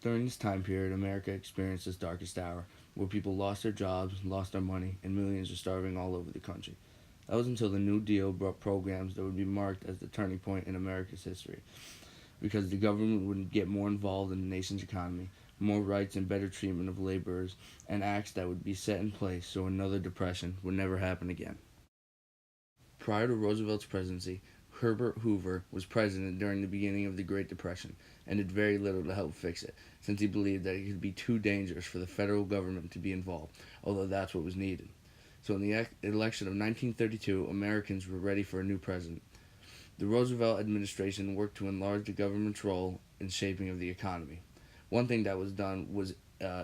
During this time period, America experienced its darkest hour, where people lost their jobs, lost their money, and millions were starving all over the country. That was until the New Deal brought programs that would be marked as the turning point in America's history, because the government would get more involved in the nation's economy, more rights and better treatment of laborers, and acts that would be set in place so another depression would never happen again. Prior to Roosevelt's presidency, Herbert Hoover was president during the beginning of the Great Depression and did very little to help fix it, since he believed that it could be too dangerous for the federal government to be involved, although that's what was needed. So in the election of 1932, Americans were ready for a new president. The Roosevelt administration worked to enlarge the government's role in shaping of the economy. One thing that was done was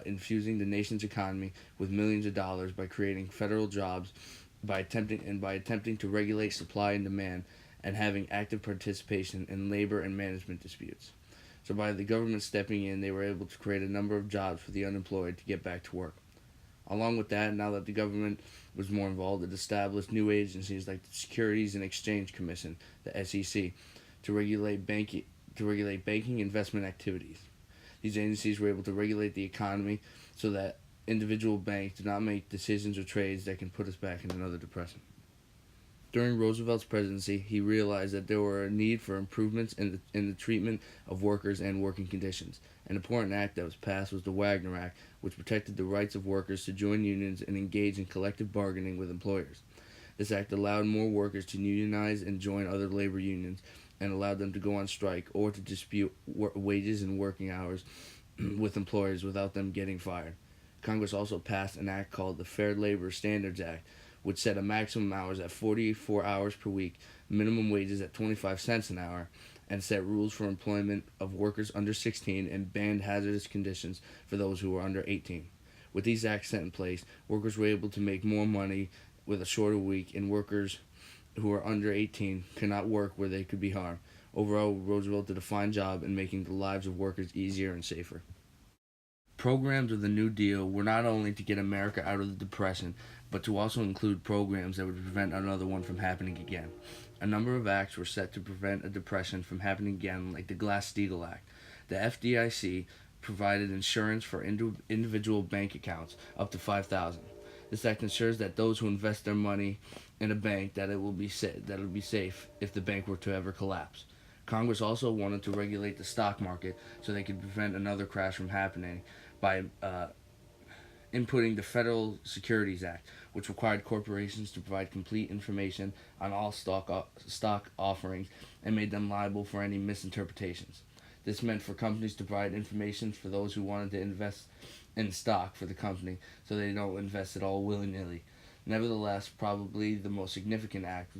infusing the nation's economy with millions of dollars by creating federal jobs, by attempting to regulate supply and demand, and having active participation in labor and management disputes. So by the government stepping in, they were able to create a number of jobs for the unemployed to get back to work. Along with that, now that the government was more involved, it established new agencies like the Securities and Exchange Commission, the SEC, to regulate banking investment activities. These agencies were able to regulate the economy so that individual banks do not make decisions or trades that can put us back in another depression. During Roosevelt's presidency, he realized that there were a need for improvements in the treatment of workers and working conditions. An important act that was passed was the Wagner Act, which protected the rights of workers to join unions and engage in collective bargaining with employers. This act allowed more workers to unionize and join other labor unions, and allowed them to go on strike or to dispute wages and working hours with employers without them getting fired. Congress also passed an act called the Fair Labor Standards Act, which set a maximum hours at 44 hours per week, minimum wages at 25 cents an hour, and set rules for employment of workers under 16 and banned hazardous conditions for those who were under 18. With these acts set in place, workers were able to make more money with a shorter week, and workers who were under 18 could not work where they could be harmed. Overall, Roosevelt did a fine job in making the lives of workers easier and safer. Programs of the New Deal were not only to get America out of the Depression, but to also include programs that would prevent another one from happening again. A number of acts were set to prevent a depression from happening again, like the Glass-Steagall Act. The FDIC provided insurance for individual bank accounts up to $5,000. This act ensures that those who invest their money in a bank that it will be safe if the bank were to ever collapse. Congress also wanted to regulate the stock market so they could prevent another crash from happening by inputting the Federal Securities Act, which required corporations to provide complete information on all stock offerings and made them liable for any misinterpretations. This meant for companies to provide information for those who wanted to invest in stock for the company so they don't invest it all willy-nilly. Nevertheless, probably the most significant act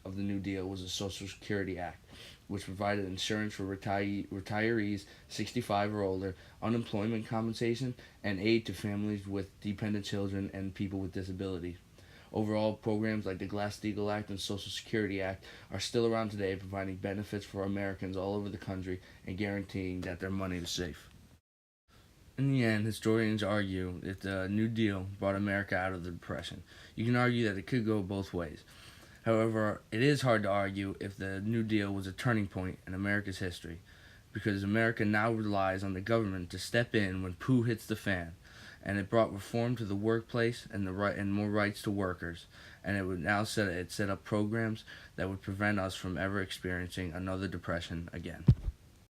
of the New Deal was the Social Security Act, which provided insurance for retirees 65 or older, unemployment compensation, and aid to families with dependent children and people with disabilities. Overall, programs like the Glass-Steagall Act and Social Security Act are still around today, providing benefits for Americans all over the country and guaranteeing that their money is safe. In the end, historians argue that the New Deal brought America out of the Depression. You can argue that it could go both ways. However, it is hard to argue if the New Deal was a turning point in America's history, because America now relies on the government to step in when poo hits the fan, and it brought reform to the workplace and more rights to workers, and it would now set up programs that would prevent us from ever experiencing another depression again.